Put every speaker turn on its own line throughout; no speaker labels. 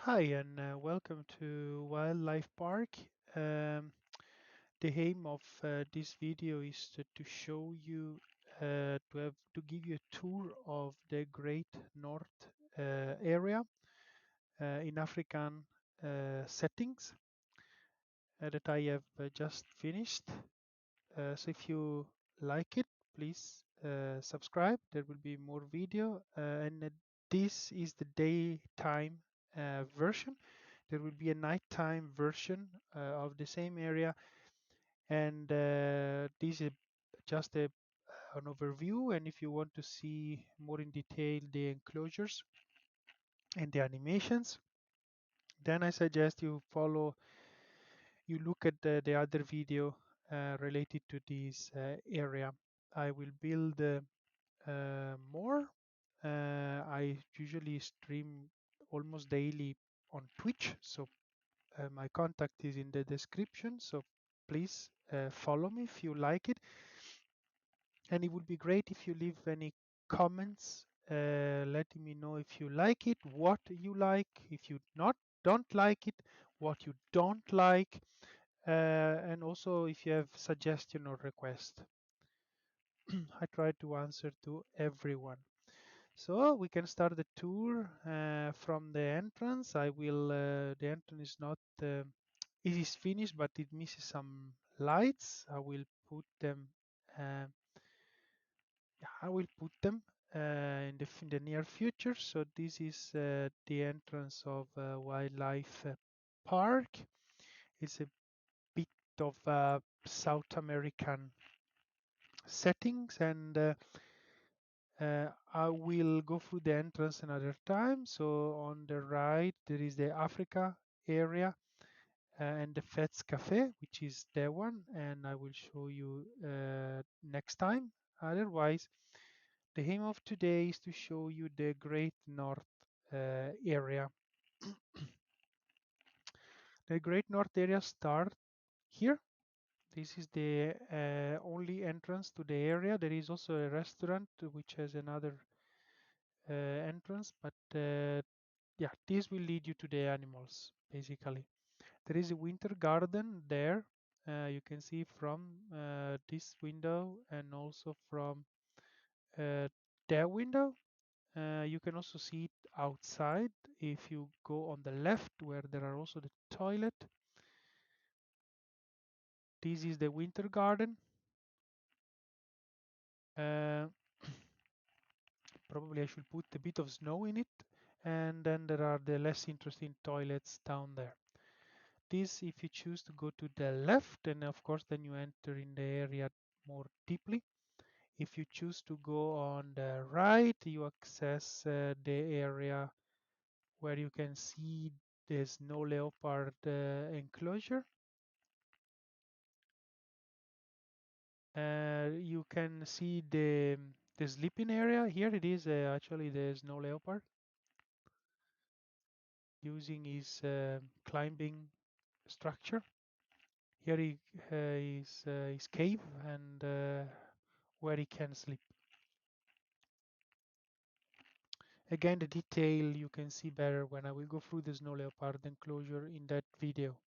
Hi, and welcome to Wildlife Park. Um, the aim of this video is to show you to give you a tour of the Great North area in African settings that I have just finished. So if you like it, please subscribe. There will be more video, and this is the daytime version. There will be a nighttime version of the same area, and this is just an overview. And if you want to see more in detail the enclosures and the animations, then I suggest you look at the other video related to this area. I will build more. I usually stream almost daily on Twitch, so my contact is in the description. So please follow me if you like it, and it would be great if you leave any comments letting me know if you like it, what you like, if you not don't like it, what you don't like, and also if you have suggestion or request. I try to answer to everyone. So we can start the tour from the entrance. The entrance is not, it is finished, but it misses some lights. Uh, I will put them in the near future. So this is the entrance of Wildlife Park. It's a bit of South American settings, and I will go through the entrance another time. So on the right, there is the Africa area and the Feds Cafe, which is the one, and I will show you next time. Otherwise, the aim of today is to show you the Great North area. The Great North area starts here. This is the only entrance to the area. There is also a restaurant which has another entrance, but yeah, this will lead you to the animals basically. There is a winter garden there. You can see from this window and also from uh, their window. You can also see it outside if you go on the left where there are also the toilet. This is the winter garden. Uh, Probably I should put a bit of snow in it. And then there are the less interesting toilets down there. This, if you choose to go to the left, and of course then you enter in the area more deeply. If you choose to go on the right, you access the area where you can see the snow leopard enclosure. You can see the sleeping area. Here it is actually the snow leopard using his climbing structure. Here is his cave and where he can sleep. Again, the detail you can see better when I will go through the snow leopard enclosure in that video.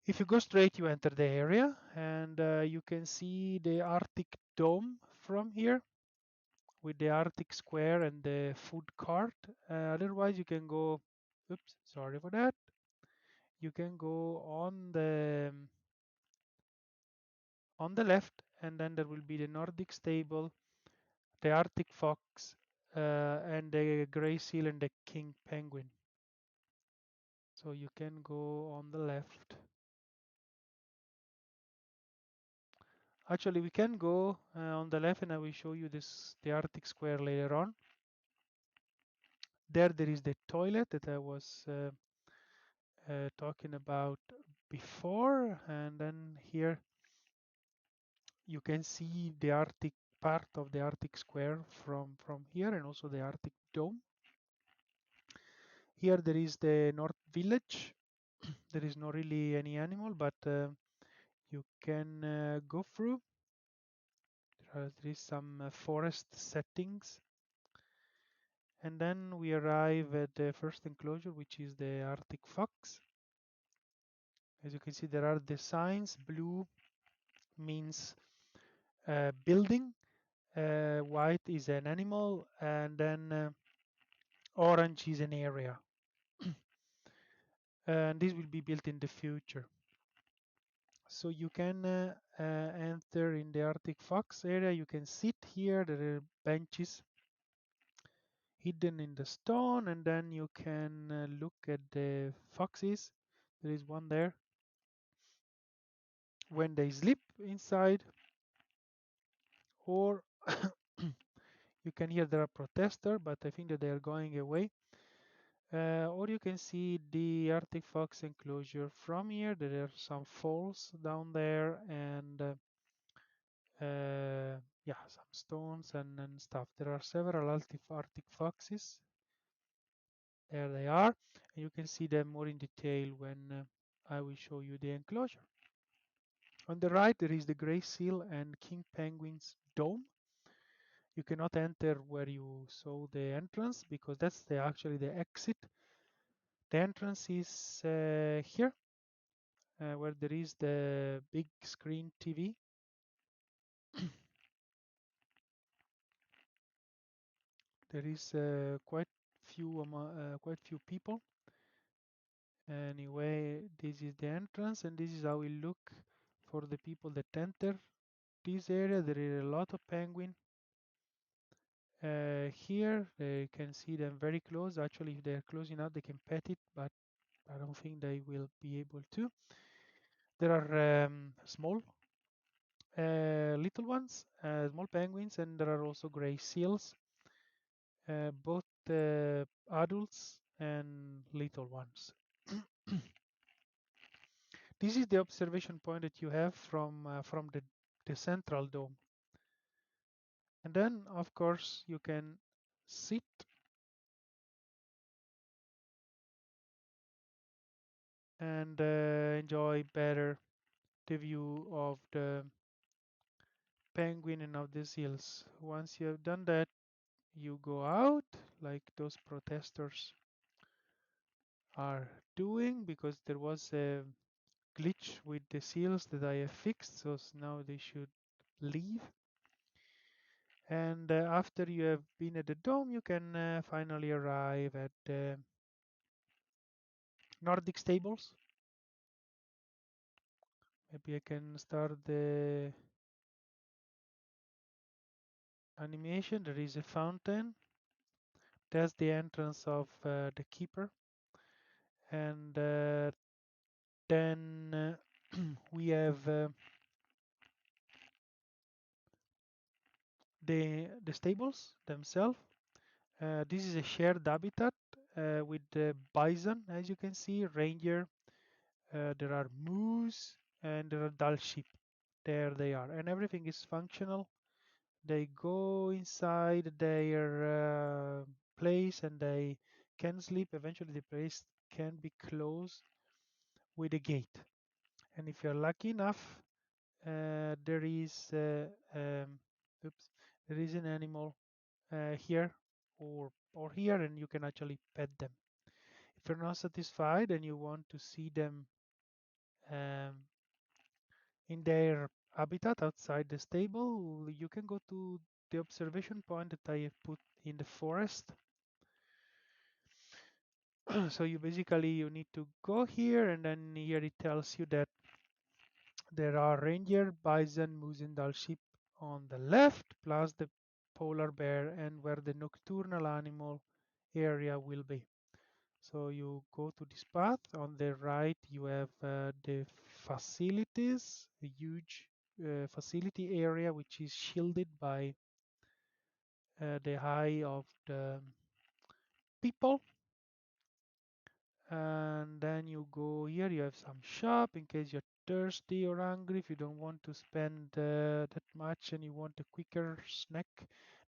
If you go straight, you enter the area and you can see the Arctic Dome from here with the Arctic Square and the food cart. Otherwise, you can go, oops, sorry for that. You can go on the left, and then there will be the Nordic stable, the Arctic fox, and the gray seal and the king penguin. So you can go on the left. Actually, we can go on the left, and I will show you the Arctic Square later on. There is the toilet that I was talking about before, and then here you can see the Arctic part of the Arctic Square from here, and also the Arctic Dome. Here there is the North Village. There is not really any animal, but you can go through. There is some forest settings, And then we arrive at the first enclosure, which is the Arctic fox. As you can see, there are the signs. Blue means building, white is an animal, and then orange is an area. And this will be built in the future. So you can enter in the Arctic fox area. You can sit here. There are benches hidden in the stone, and then you can look at the foxes. There is one there. When they sleep inside, or you can hear there are protesters, but I think that they are going away. Or you can see the Arctic fox enclosure from here. There are some falls down there, and yeah, some stones and stuff. There are several Arctic foxes. There they are. And you can see them more in detail when I will show you the enclosure. On the right, there is the gray seal and king penguin's dome. You cannot enter where you saw the entrance because that's actually the exit. The entrance is here, where there is the big screen TV. There is quite few people. Anyway, this is the entrance, and this is how it look for the people that enter this area. There is a lot of penguin. Here, they can see them very close. Actually, if they're close enough, they can pet it, but I don't think they will be able to. There are small, little ones, small penguins, and there are also gray seals, both adults and little ones. This is the observation point that you have from the central dome. And then, of course, you can sit and enjoy better the view of the penguin and of the seals. Once you have done that, you go out like those protesters are doing, because there was a glitch with the seals that I have fixed, so now they should leave. And after you have been at the dome, you can finally arrive at the Nordic stables. Maybe I can start the animation. There is a fountain. That's the entrance of the keeper. And then we have the stables themselves. This is a shared habitat with the bison, as you can see, reindeer. There are moose and there are Dall sheep. There they are, and everything is functional. They go inside their place and they can sleep. Eventually, the place can be closed with a gate. And if you're lucky enough, there is oops, there is an animal here or here, and you can actually pet them. If you're not satisfied and you want to see them um, in their habitat outside the stable, you can go to the observation point that I have put in the forest. So you need to go here, and then here it tells you that there are reindeer, bison, moose, and Dall sheep on the left, plus the polar bear, and where the nocturnal animal area will be. So you go to this path. On the right, you have the facilities, a huge facility area which is shielded by the eye of the people. And then you go here, you have some shop in case you're thirsty or hungry. If you don't want to spend that much and you want a quicker snack,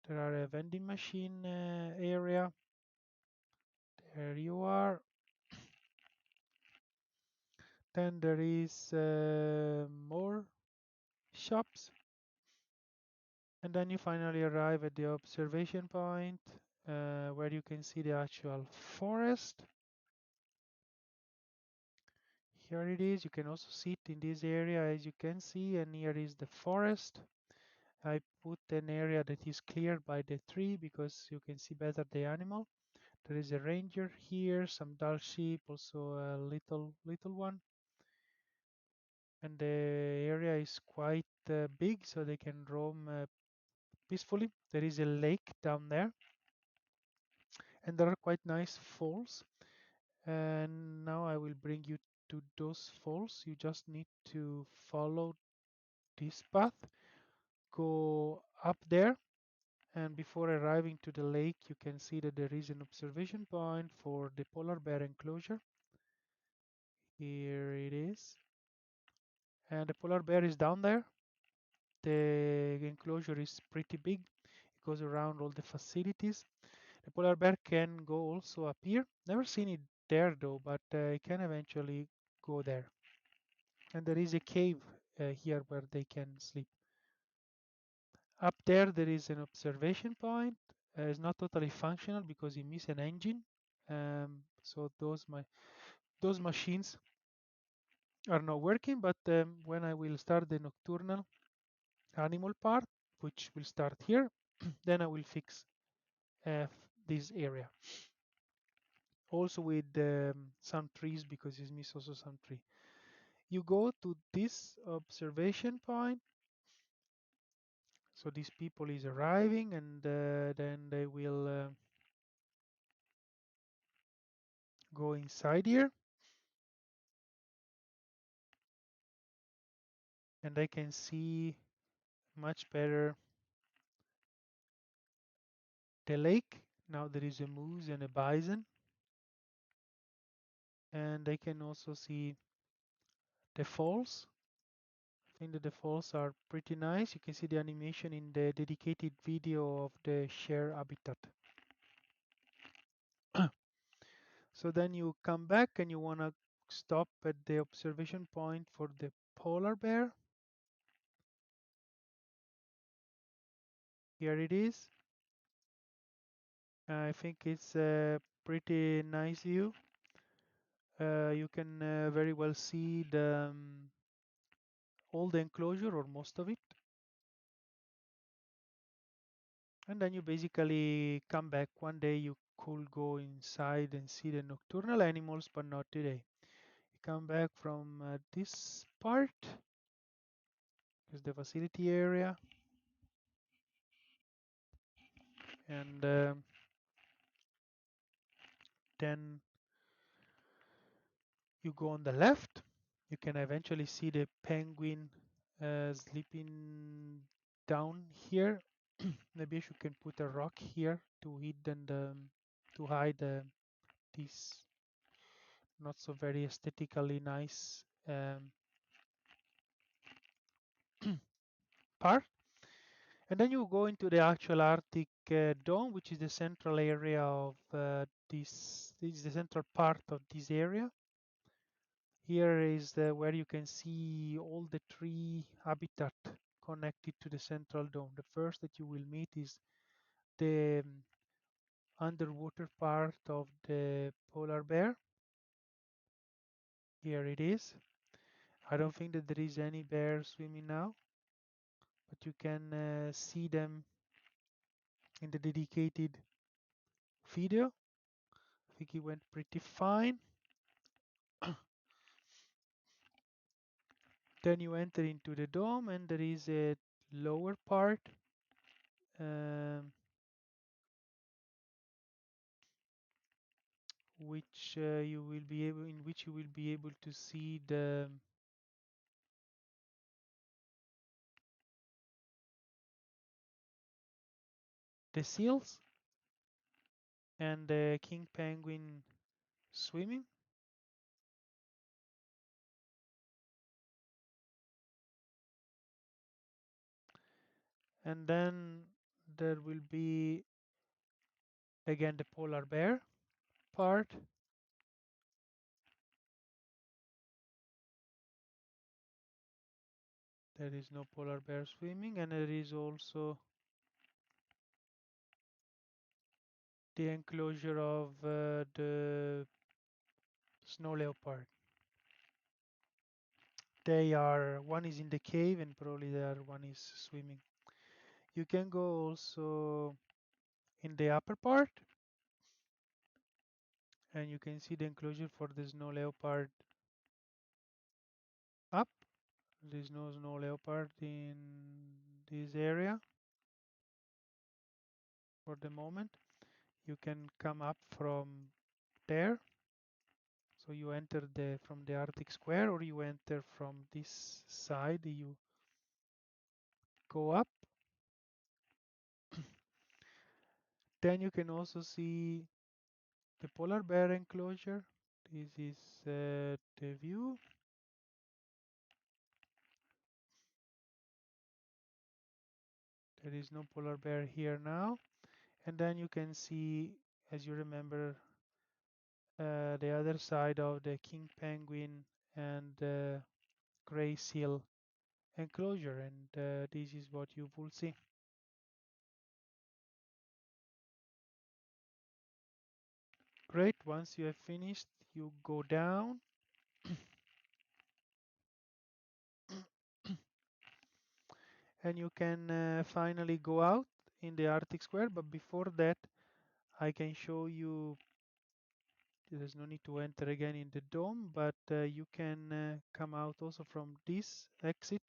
there are a vending machine area. There you are. Then there is more shops. And then you finally arrive at the observation point. where you can see the actual forest. Here it is. You can also see it in this area, as you can see, and here is the forest. I put an area that is cleared by the tree because you can see better the animal. There is a reindeer here, some Dall sheep, also a little one, and the area is quite big, so they can roam peacefully. There is a lake down there, and there are quite nice falls. And now I will bring you to those falls. You just need to follow this path, go up there, and before arriving to the lake, you can see that there is an observation point for the polar bear enclosure. Here it is. And the polar bear is down there. The enclosure is pretty big. It goes around all the facilities. The polar bear can go also up here. Never seen it there though, but it can eventually go there. And there is a cave here where they can sleep. Up there is an observation point. It's not totally functional because you miss an engine. So those machines are not working. But when I will start the nocturnal animal part, which will start here, then I will fix this area. Also with some trees because it miss also some tree. You go to this observation point. So these people is arriving, and then they will go inside here, and I can see much better the lake. Now there is a moose and a bison, and I can also see the falls. I think that the falls are pretty nice. You can see the animation in the dedicated video of the share habitat. So then you come back and you want to stop at the observation point for the polar bear. Here it is. I think it's a pretty nice view. You can very well see all the enclosure or most of it. And then you basically come back. One day you could go inside and see the nocturnal animals, but not today. You come back from this part, is the facility area, and then you go on the left. You can eventually see the penguin sleeping down here. Maybe you can put a rock here to hide this not so very aesthetically nice part. And then you go into the actual Arctic dome, which is the central area of this is the central part of this area. Here is where you can see all the tree habitat connected to the central dome. The first that you will meet is the underwater part of the polar bear. Here it is. I don't think that there is any bear swimming now, but you can see them in the dedicated video. I think it went pretty fine. Then you enter into the dome, and there is a lower part um, which you will be able in which you will be able to see the seals and the king penguin swimming. And then there will be again the polar bear part. There is no polar bear swimming, and there is also the enclosure of the snow leopard. One is in the cave and probably the other one is swimming. You can go also in the upper part and you can see the enclosure for the snow leopard up. There's no snow leopard in this area for the moment. You can come up from there. So you enter from the Arctic Square or you enter from this side. You go up. Then you can also see the polar bear enclosure. This is the view. There is no polar bear here now. And then you can see, as you remember, the other side of the king penguin and the gray seal enclosure. And this is what you will see. Great. Once you have finished, you go down. And you can finally go out in the Arctic Square. But before that, I can show you. There's no need to enter again in the dome, but you can come out also from this exit,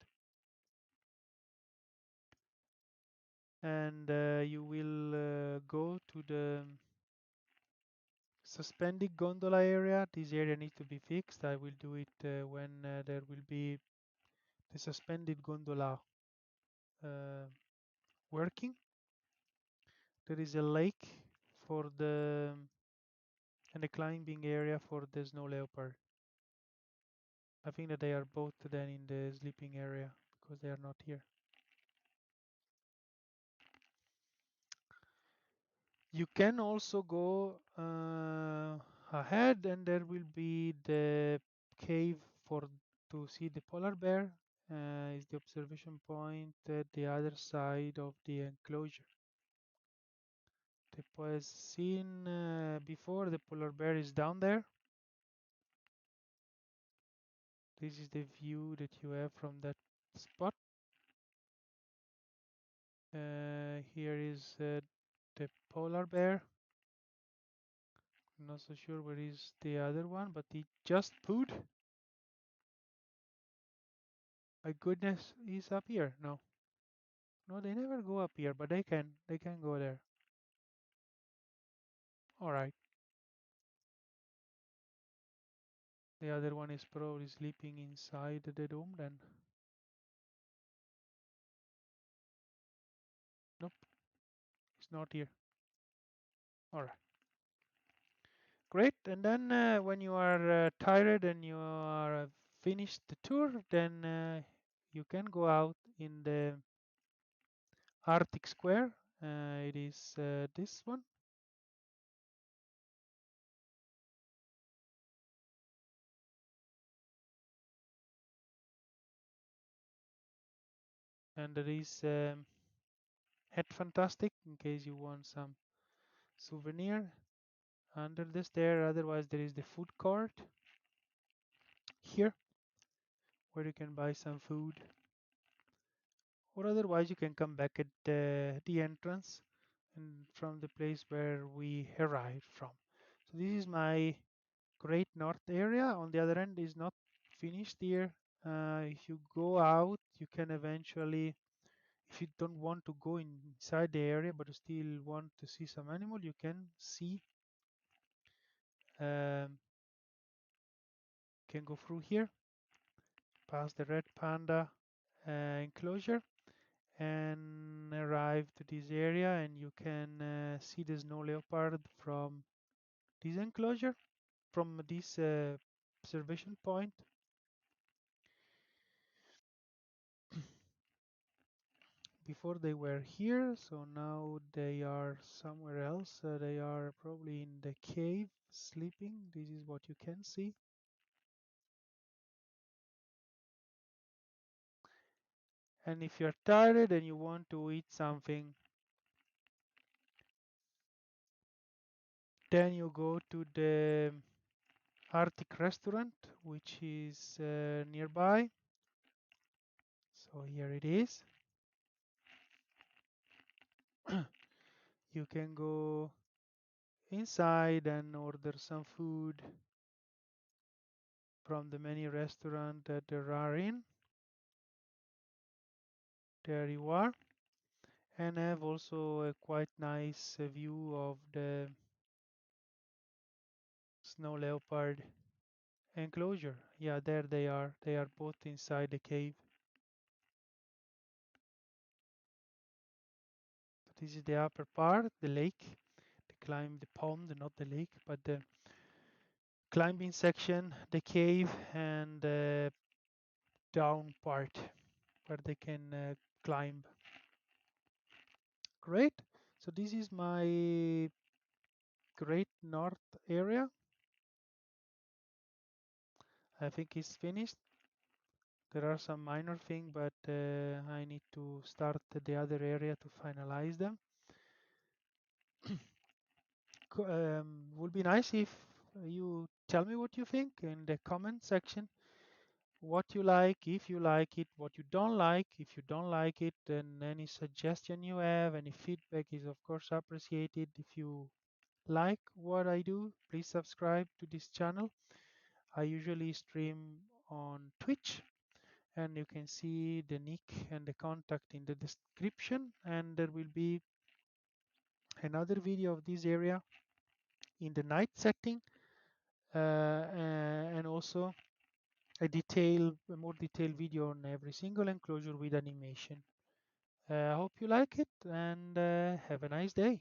and you will go to the suspended gondola area. This area needs to be fixed. I will do it when there will be the suspended gondola working. There is a lake for the and a climbing area for the snow leopard. I think that they are both then in the sleeping area because they are not here. You can also go ahead and there will be the cave for to see the polar bear. Is the observation point at the other side of the enclosure. As seen before, the polar bear is down there. This is the view that you have from that spot. Here is the polar bear. I'm not so sure where is the other one, but he just pooed. My goodness, he's up here. No, no, they never go up here, but they can go there. All right. The other one is probably sleeping inside the dome then. Nope, it's not here. All right. Great. And then when you are tired and you are finished the tour, then you can go out in the Arctic Square. It is this one. And there is Head Fantastic in case you want some souvenir under the stair. Otherwise, there is the food court here where you can buy some food. Or otherwise, you can come back at the entrance and from the place where we arrived from. So this is my Great North area. On the other end is not finished here. If you go out, you can eventually, if you don't want to go inside the area but you still want to see some animal, you can see, can go through here, past the red panda enclosure and arrive to this area, and you can see the snow leopard from this enclosure, from this observation point. Before they were here, so now they are somewhere else. They are probably in the cave sleeping. This is what you can see. And if you're tired and you want to eat something, Then you go to the Arctic restaurant, which is nearby. So here it is. You can go inside and order some food from the many restaurants that there are in. There you are. And have also a quite nice view of the snow leopard enclosure. Yeah, there they are. They are both inside the cave. So this is the upper part, the lake. They climb the pond, not the lake, but the climbing section, the cave, and the down part where they can climb. Great. So this is my Great North area. I think it's finished. There are some minor things, but I need to start the other area to finalize them. Would be nice if you tell me what you think in the comment section. What you like, if you like it, what you don't like. If you don't like it, then any suggestion you have, any feedback is of course appreciated. If you like what I do, please subscribe to this channel. I usually stream on Twitch, and you can see the nick and the contact in the description, and there will be another video of this area in the night setting, and also a more detailed video on every single enclosure with animation. I hope you like it, and have a nice day.